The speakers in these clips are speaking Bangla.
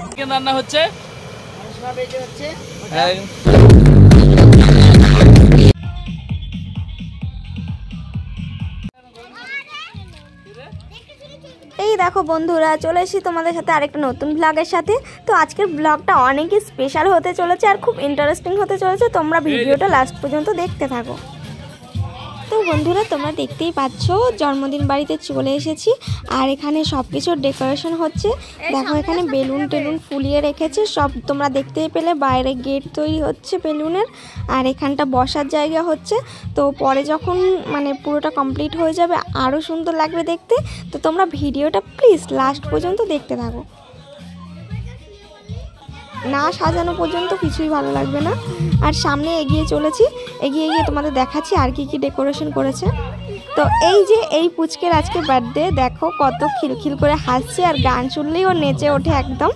চিকেন রান্না হচ্ছে, এই দেখো বন্ধুরা, চলে এসেছি তোমাদের সাথে আরেকটা নতুন ব্লগের সাথে। তো আজকের ব্লগটা অনেকই স্পেশাল হতে চলেছে আর খুব ইন্টারেস্টিং হতে চলেছে। তোমরা ভিডিওটা লাস্ট পর্যন্ত দেখতে থাকো। তো বন্ধুরা, তোমরা দেখতেই পাচ্ছ জন্মদিন বাড়িতে চলে এসেছি আর এখানে সব কিছুর ডেকোরেশন হচ্ছে। দেখো এখানে বেলুন টেলুন ফুলিয়ে রেখেছে সব, তোমরা দেখতেই পেলে। বাইরে গেট তৈরি হচ্ছে বেলুনের, আর এখানটা বসার জায়গা হচ্ছে। তো পরে যখন মানে পুরোটা কমপ্লিট হয়ে যাবে আরও সুন্দর লাগবে দেখতে। তো তোমরা ভিডিওটা প্লিজ লাস্ট পর্যন্ত দেখতে থাকো, না সাজানো পর্যন্ত কিছুই ভালো লাগবে না। আর সামনে এগিয়ে চলেছি, এগিয়ে গিয়ে তোমাদের দেখাচ্ছি আর কি কি ডেকোরেশন করেছে। তো এই যে এই পুচকের আজকে বার্থডে, দেখো কত খিলখিল করে হাসছে আর গান শুনলেই ও নেচে ওঠে একদম।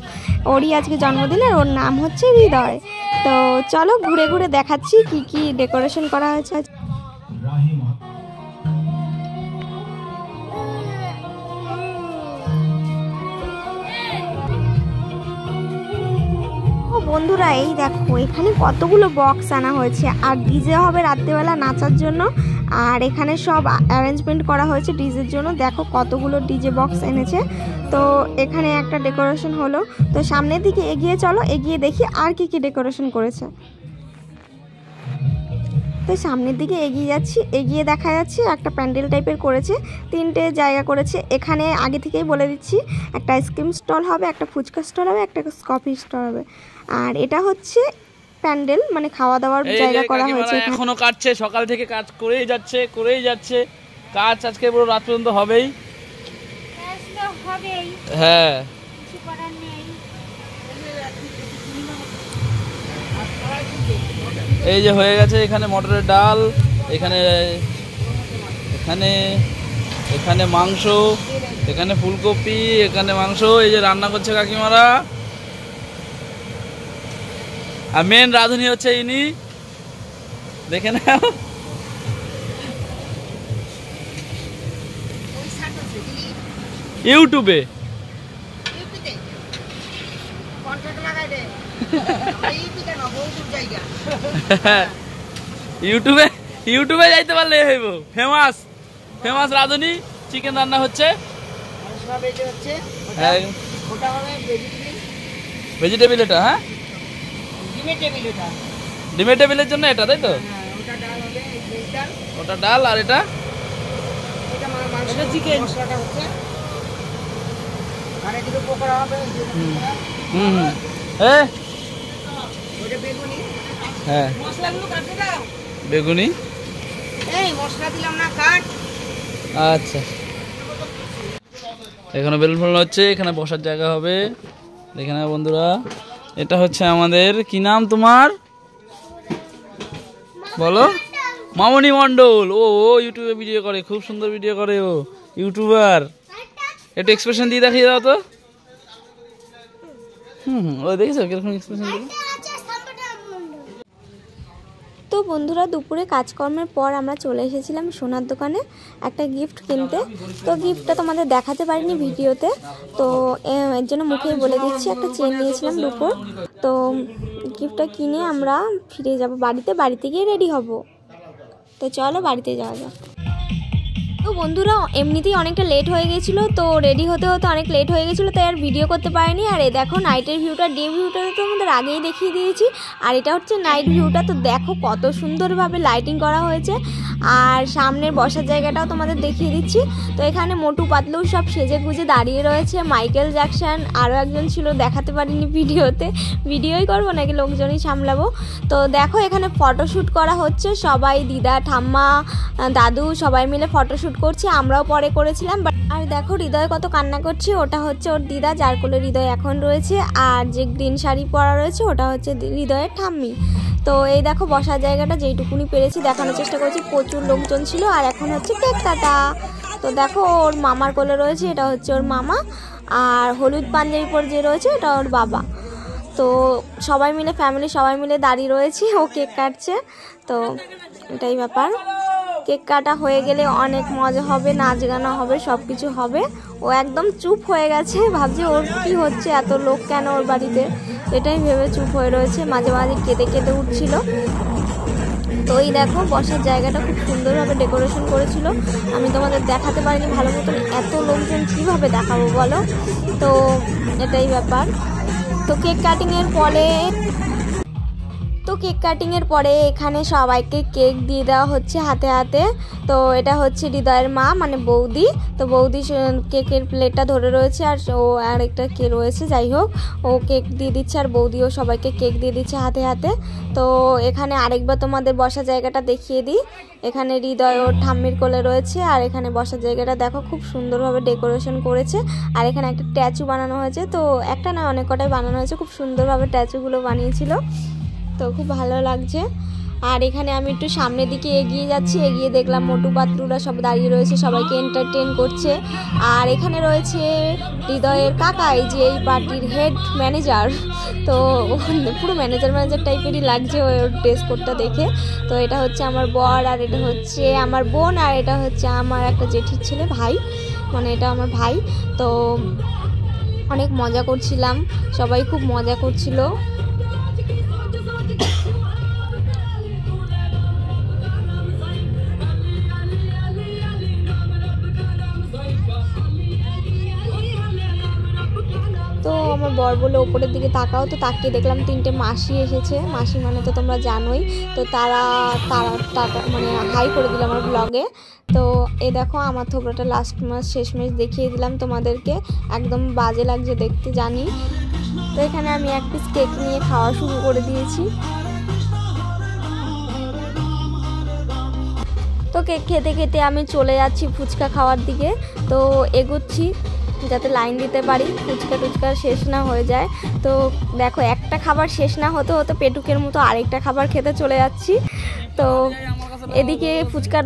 ওরই আজকে জন্মদিন আর ওর নাম হচ্ছে হৃদয়। তো চলো ঘুরে ঘুরে দেখাচ্ছি কি কি ডেকোরেশন করা হয়েছে। বন্ধুরা এই দেখো এখানে কতগুলো বক্স আনা হয়েছে আর ডিজে হবে রাত্রেবেলা নাচার জন্য। আর এখানে সব অ্যারেঞ্জমেন্ট করা হয়েছে ডিজের জন্য। দেখো কতগুলো ডিজে বক্স এনেছে। তো এখানে একটা ডেকোরেশন হলো। তো সামনের দিকে এগিয়ে চলো, এগিয়ে দেখি আর কি কি ডেকোরেশন করেছে। তো সামনের দিকে এগিয়ে যাচ্ছি, এগিয়ে দেখা যাচ্ছে একটা প্যান্ডেল টাইপের করেছে, 3টে জায়গা করেছে। এখানে আগে থেকেই বলে দিচ্ছি, একটা আইসক্রিম স্টল হবে, একটা ফুচকা স্টল হবে, একটা কফি স্টল হবে। আর এটা হচ্ছে প্যান্ডেল, মানে খাওয়া দাওয়ার জায়গা করা হয়েছে। এখনো কাটছে, সকাল থেকে কাজ করেই যাচ্ছে। কাজ আজকে পুরো রাত পর্যন্ত হবেই। হ্যাঁ, এই যে হয়ে গেছে। এখানে মটরের ডাল, এখানে এখানে এখানে মাংস, এখানে ফুলকপি, এখানে মাংস। এই যে রান্না করছে কাকিমারা। আর মেন রাঁধুনি হচ্ছে ইনি, দেখে নাও। ইউটিউবে ইউটিউবে যাইতে পারলে হইব ফেমাস রাঁধুনি। চিকেন রান্না হচ্ছে, ভেজিটেবিল এটা। হ্যাঁ, ডিমের টেবিলের জন্য এটা, তাই তো? ওটা ডাল আর এটা চিকেন। হ্যাঁ, বেগুনি। আচ্ছা, এখানে বেলুন ফোলানো হচ্ছে, এখানে বসার জায়গা হবে। দেখে না বন্ধুরা, এটা হচ্ছে আমাদের কি নাম তোমার বলো? মামনি মন্ডল। ও ইউটিউবে ভিডিও করে, খুব সুন্দর ভিডিও করে ও, ইউটিউবার। একটু এক্সপ্রেশন দিয়ে দেখিয়ে দাও তো। ও দেখেছো কিরকম এক্সপ্রেশন দিল। তো বন্ধুরা, দুপুরে কাজকর্মের পর আমরা চলে এসেছিলাম সোনার দোকানে একটা গিফট কিনতে। তো গিফটটা তোমাদের দেখাতে পারিনি ভিডিওতে, তো এর জন্য মুখেই বলে দিচ্ছি। একটা চেন নিয়েছিলাম রূপোর। তো গিফটটা কিনে আমরা ফিরে যাব বাড়িতে, বাড়িতে গিয়ে রেডি হব। তো চলো বাড়িতে যাওয়া যাক। তো বন্ধুরা, এমনিতেই অনেকটা লেট হয়ে গেছিলো, তো রেডি হতে হতে অনেক লেট হয়ে গেছিলো, তাই আর ভিডিও করতে পারিনি। আর এই দেখো নাইটের ভিউটা, ডে ভিউটা তো আমাদের আগেই দেখিয়ে দিয়েছি, আর এটা হচ্ছে নাইট ভিউটা। তো দেখো কত সুন্দরভাবে লাইটিং করা হয়েছে। আর সামনের বসার জায়গাটাও তোমাদের দেখিয়ে দিচ্ছি। তো এখানে মোটু পাতলু সব সেজে গুজে দাঁড়িয়ে রয়েছে। মাইকেল জ্যাকসন আরও একজন ছিল, দেখাতে পারিনি ভিডিওতে, ভিডিওই করবো নাকি লোকজনই সামলাবো। তো দেখো এখানে ফটোশ্যুট করা হচ্ছে, সবাই দিদা ঠাম্মা দাদু সবাই মিলে ফটোশ্যুট করছি, আমরাও পরে করেছিলাম। আর দেখো হৃদয় কত কান্না করছে, ওটা হচ্ছে ওর দিদা, যার কোলে হৃদয় এখন রয়েছে। আর যে গ্রিন শাড়ি পরা রয়েছে ওটা হচ্ছে হৃদয়ের ঠাম্মি। তো এই দেখো বসার জায়গাটা যেইটুকুনি পেরেছি দেখানোর চেষ্টা করেছি, প্রচুর লোকজন ছিল। আর এখন হচ্ছে কেক কাটা। তো দেখো ওর মামার কোলে রয়েছে, এটা হচ্ছে ওর মামা। আর হলুদ পাঞ্জাবি পরে যে রয়েছে এটা ওর বাবা। তো সবাই মিলে ফ্যামিলি সবাই মিলে দাঁড়িয়ে রয়েছি, ও কেক কাটছে। তো এটাই ব্যাপার। কেক কাটা হয়ে গেলে অনেক মজা হবে, নাচ গানা হবে, সব কিছু হবে। ও একদম চুপ হয়ে গেছে, ভাবছি ওর কি হচ্ছে, এত লোক কেন ওর বাড়িতে, এটাই ভেবে চুপ হয়ে রয়েছে, মাঝে মাঝে কেঁদে কেঁদে উঠছিল। তো এই দেখো বসার জায়গাটা খুব সুন্দরভাবে ডেকোরেশন করেছিল, আমি তোমাদের দেখাতে পারিনি ভালো মতন, এত লোকজন কীভাবে দেখাবো বলো, তো এটাই ব্যাপার। তো কেক কাটিংয়ের পরে এখানে সবাইকে কেক দিয়ে দেওয়া হচ্ছে হাতে হাতে। তো এটা হচ্ছে হৃদয়ের মা মানে বৌদি, তো বৌদি কেকের প্লেটটা ধরে রয়েছে আর ও আরেকটা কে রয়েছে, যাই হোক ও কেক দিয়ে দিচ্ছে আর বৌদিও সবাইকে কেক দিয়ে দিচ্ছে হাতে হাতে। তো এখানে আরেকবার তোমাদের বসার জায়গাটা দেখিয়ে দিই, এখানে হৃদয় ওর ঠাম্মির কোলে রয়েছে আর এখানে বসার জায়গাটা দেখো খুব সুন্দরভাবে ডেকোরেশন করেছে। আর এখানে একটা স্ট্যাচু বানানো হয়েছে, তো একটা না অনেক কটাই বানানো হয়েছে, খুব সুন্দরভাবে স্ট্যাচুগুলো বানিয়েছিল, তো খুব ভালো লাগছে। আর এখানে আমি একটু সামনের দিকে এগিয়ে যাচ্ছি, এগিয়ে দেখলাম মোটু পাতলুরা সব দাঁড়িয়ে রয়েছে, সবাইকে এন্টারটেন করছে। আর এখানে রয়েছে হৃদয়ের কাকা, এই যে এই পার্টির হেড ম্যানেজার, তো পুরো ম্যানেজার টাইপেরই লাগছে ওর ড্রেস কোডটা দেখে। তো এটা হচ্ছে আমার বর আর এটা হচ্ছে আমার বোন আর এটা হচ্ছে আমার একটা জেঠির ছেলে ভাই, মানে এটা আমার ভাই। তো অনেক মজা করছিলাম, সবাই খুব মজা করছিল। তো আমার বর বলে ওপরের দিকে তাকাও, তো তাকিয়ে দেখলাম 3টে মাসি এসেছে, মাসি মানে তো তোমরা জানোই, তো তারা টাটা মানে হাই করে দিল আমার ব্লগে। তো এই দেখো আমার থোবড়াটা লাস্ট মাস শেষমেশ দেখিয়ে দিলাম তোমাদেরকে, একদম বাজে লাগছে দেখতে জানি। তো এখানে আমি এক পিস কেক নিয়ে খাওয়া শুরু করে দিয়েছি। তো কেক খেতে খেতে আমি চলে যাচ্ছি ফুচকা খাওয়ার দিকে, তো এগোচ্ছি যাতে লাইন দিতে পারি, ফুচকা শেষ না হয়ে যায়। তো দেখো একটা খাবার শেষ না হতে হতে পেটুকের মতো আরেকটা খাবার খেতে চলে যাচ্ছি। তো এদিকে ফুচকার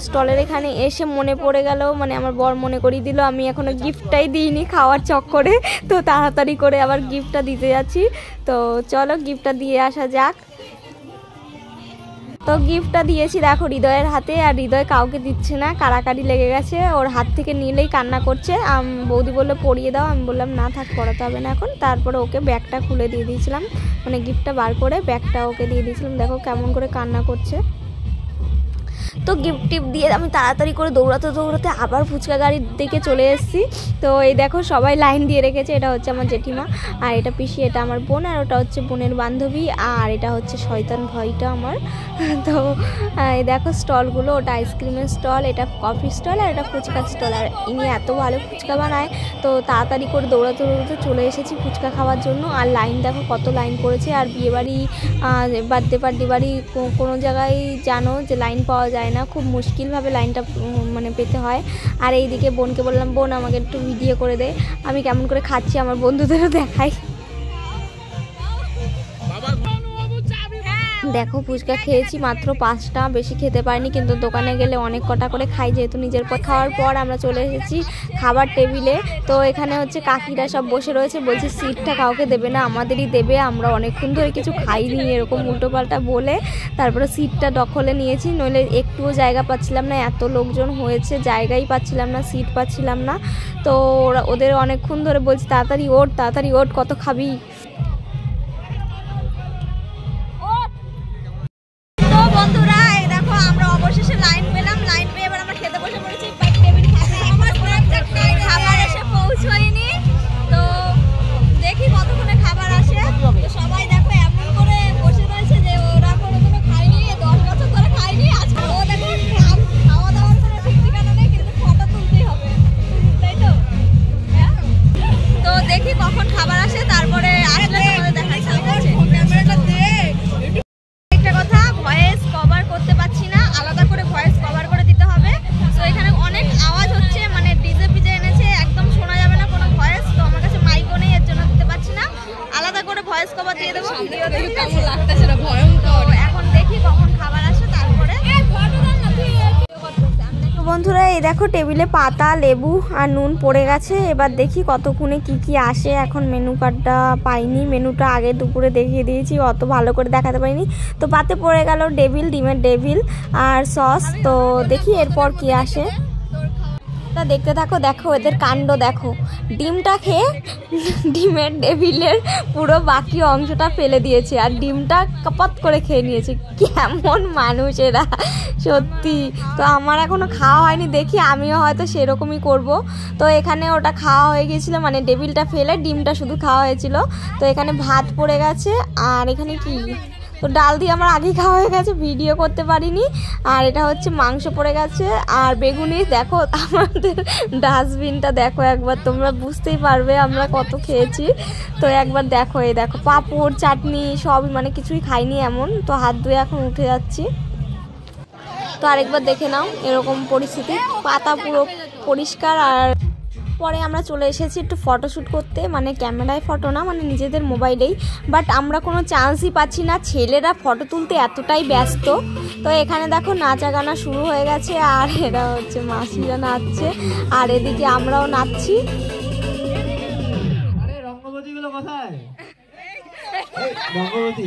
স্টলের এখানে এসে মনে পড়ে গেল, মানে আমার বর মনে করিয়ে দিল আমি এখনও গিফটটাই দিইনি খাওয়ার চক্করে, তো তাড়াতাড়ি করে আবার গিফটটা দিতে যাচ্ছি। তো চলো গিফটটা দিয়ে আসা যাক। তো গিফটটা দিয়েছি দেখো হৃদয়ের হাতে, আর হৃদয় কাউকে দিচ্ছে না, কাড়াকাড়ি লেগে গেছে, ওর হাত থেকে নিলেই কান্না করছে। বৌদি বললো পরিয়ে দাও, আমি বললাম না থাক পড়াতে হবে না এখন। তারপরে ওকে ব্যাগটা খুলে দিয়ে দিয়েছিলাম, মানে গিফটটা বার করে ব্যাগটা ওকে দিয়ে দিয়েছিলাম, দেখো কেমন করে কান্না করছে। তো গিফট টিপ দিয়ে আমি তাড়াতাড়ি করে দৌড়াতে আবার ফুচকা গাড়ির দিকে চলে এসেছি। তো এই দেখো সবাই লাইন দিয়ে রেখেছে, এটা হচ্ছে আমার জেঠিমা আর এটা পিসি, এটা আমার বোন আর ওটা হচ্ছে বোনের বান্ধবী আর এটা হচ্ছে শয়তান ভয়টা আমার। তো এই দেখো স্টলগুলো, ওটা আইসক্রিমের স্টল, এটা কফি স্টল আর এটা ফুচকার স্টল। আর ইনি এত ভালো ফুচকা বানায়, তো তাড়াতাড়ি করে দৌড়াতে চলে এসেছি ফুচকা খাওয়ার জন্য। আর লাইন দেখো কত লাইন পড়েছে, আর বিয়েবাড়ি বার্থডে বাড়ি কোনো জায়গায় জানো যে লাইন পাওয়া যায় না, খুব মুশকিলভাবে লাইনটা মানে পেতে হয়। আর এইদিকে বোনকে বললাম বোন আমাকে একটু ভিডিও করে দে, আমি কেমন করে খাচ্ছি আমার বন্ধুদেরও দেখাই। দেখো ফুচকা খেয়েছি মাত্র 5টা, বেশি খেতে পারিনি, কিন্তু দোকানে গেলে অনেক কটা করে খাই, যেহেতু নিজের পর খাওয়ার পর আমরা চলে এসেছি খাবার টেবিলে। তো এখানে হচ্ছে কাকিরা সব বসে রয়েছে, বলছে সিটটা কাউকে দেবে না আমাদেরই দেবে, আমরা অনেকক্ষণ ধরে কিছু খাইনি এরকম উল্টোপাল্টা বলে তারপরে সিটটা দখলে নিয়েছি, নইলে একটুও জায়গা পাচ্ছিলাম না, এত লোকজন হয়েছে জায়গাই পাচ্ছিলাম না, সিট পাচ্ছিলাম না। তো ওদের অনেকক্ষণ ধরে বলছি তাড়াতাড়ি ওঠ কত খাবি। বন্ধুরা এই দেখো আমরা অবশেষে লাইন পেলাম, লাইন পেয়ে এবার আমরা খেতে বসে পড়েছি। খাবার এসে পৌঁছয়নি, তো দেখি কতক্ষণে খাবার আসে। তো সবাই দেখো এমন করে বসে রয়েছে যে ওরা কোনোদিনও খায়নি, 10 বছর ধরে খায়নি, আজকে ও দেখো খাওয়া দাওয়ার কোনো ঠিক ঠিকানা নেই, কিন্তু ফটো তুলতেই হবে, তাই তো? তো দেখি কখন খাবার আসে, তারপরে আসলে তোমাদের দেখাই সামনে ক্যামেরাটা দে। একটা কথা, ভয়েস কভার করতে পারছি না, আলাদা করে ভয়েস কভার করে দিতে হবে। তো এখানে অনেক আওয়াজ হচ্ছে, মানে ডিজে পিজে এনেছে, একদম শোনা যাবে না কোনো ভয়েস, তো আমার কাছে মাইকও নেই, এর জন্য দিতে পারছি না, আলাদা করে ভয়েস কভার দিয়ে দেবো। কেমন লাগতেছে না ভয়ঙ্কর। এখন দেখি কখন খাবার আসে তারপরে। বন্ধুরা এই দেখো টেবিলে পাতা লেবু আর নুন পড়ে গেছে, এবার দেখি কতক্ষণে কি আসে। এখন মেনু কার্ডটা পাইনি, মেনুটা আগে দুপুরে দেখিয়ে দিয়েছি, অত ভালো করে দেখাতে পারিনি। তো পাতে পড়ে গেল ডিমের ডেভিল আর সস, তো দেখি এরপর কি আসে। তো দেখতে থাকো, দেখো এদের কাণ্ড দেখো। ডিমটা খেয়ে ডিমের টেবিলের পুরো বাকি অংশটা ফেলে দিয়েছে আর ডিমটা কপাত করে খেয়ে নিয়েছে। কেমন মানুষ এরা সত্যি। তো আমার এখনো খাওয়া হয়নি, দেখি আমিও হয়তো সেরকমই করব। তো এখানে ওটা খাওয়া হয়ে গেছিলো, মানে টেবিলটা ফেলে ডিমটা শুধু খাওয়া হয়েছিল। তো এখানে ভাত পড়ে গেছে আর এখানে কি তো ডাল দিয়ে আমার আগেই খাওয়া হয়ে গেছে, ভিডিও করতে পারিনি। আর এটা হচ্ছে মাংস পড়ে গেছে আর বেগুনি। দেখো আমাদের ডাস্টবিনটা দেখো একবার, তোমরা বুঝতেই পারবে আমরা কত খেয়েছি। তো একবার দেখো, এই দেখো পাঁপড় চাটনি সবই, মানে কিছুই খাইনি এমন। তো হাত ধুয়ে এখন উঠে যাচ্ছি। তো আরেকবার দেখে নাও এরকম পরিস্থিতি, পাতা পুরো পরিষ্কার। আর পরে আমরা চলে এসেছি একটু ফটোশ্যুট করতে, মানে ক্যামেরায় ফটো না, মানে নিজেদের মোবাইলেই। বাট আমরা কোনো চান্সই পাচ্ছি না, ছেলেরা ফটো তুলতে এতটাই ব্যস্ত। তো এখানে দেখো নাচা গানা শুরু হয়ে গেছে আর এরা হচ্ছে মাসিরা নাচছে আর এদিকে আমরাও নাচছি। রঙ্গবতীগুলো কোথায়? রঙ্গবতী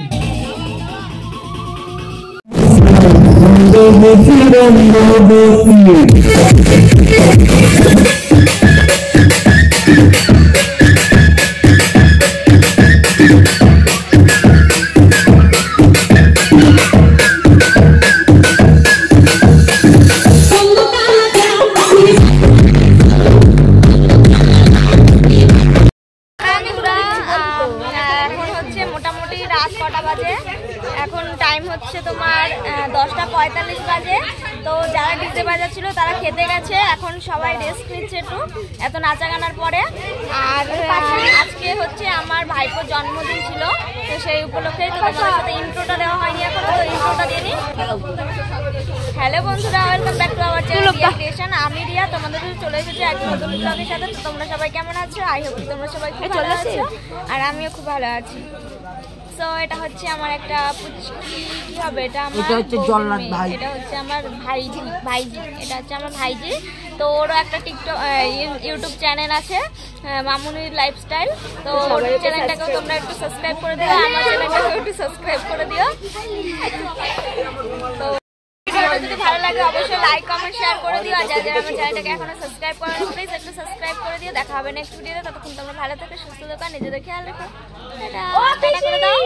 মোটামুটি রাত কটা বাজে এখন? টাইম হচ্ছে তোমার 10:45 বাজে। তো যারা ডিজে বাজাচ্ছিল তারা খেতে গেছে, এখন সবাই রেস্ট নিচ্ছে একটু এত নাচা গানার পরে। আর আজকে হচ্ছে আমার ভাইপোর জন্মদিন ছিল, তো সেই উপলক্ষে তো তোমাদের সাথে ইন্ট্রোটা দেওয়া হয়নি এখনো, তো ইন্ট্রোটা দিয়ে নিই। হ্যালো বন্ধুরা, welcome back to our channel Riya creation. আমি রিয়া, তোমাদের সাথে চলে এসেছি এক নতুন ব্লগের সাথে। তো তোমরা সবাই কেমন আছো? আই হোপ তোমরা সবাই খুব ভালো আছো আর আমিও খুব ভালো আছি। তো এটা হচ্ছে আমার একটা কি হবে, এটা হচ্ছে জল্লাদ ভাই, এটা হচ্ছে আমার ভাইজি, এটা হচ্ছে আমার ভাইজি। তো ওরও একটা টিকটক ইউটিউব চ্যানেল আছে, মামুনির লাইফস্টাইল। তো ওর চ্যানেলটাকেও তোমরা একটু সাবস্ক্রাইব করে দিও, আমার চ্যানেলটাকেও একটু সাবস্ক্রাইব করে দিও। তো যদি ভালো লাগে অবশ্যই লাইক কমেন্ট শেয়ার করে দিও। আর যারা আমার চ্যানেলটাকে এখনো সাবস্ক্রাইব করেন প্লিজ একটু সাবস্ক্রাইব করে দিও। দেখা হবে নেক্সট ভিডিওতে, ততক্ষণ তোমরা ভালো থেকো, সুস্থ থেকো, নিজেদের খেয়াল রেখো। এটা করে দাও।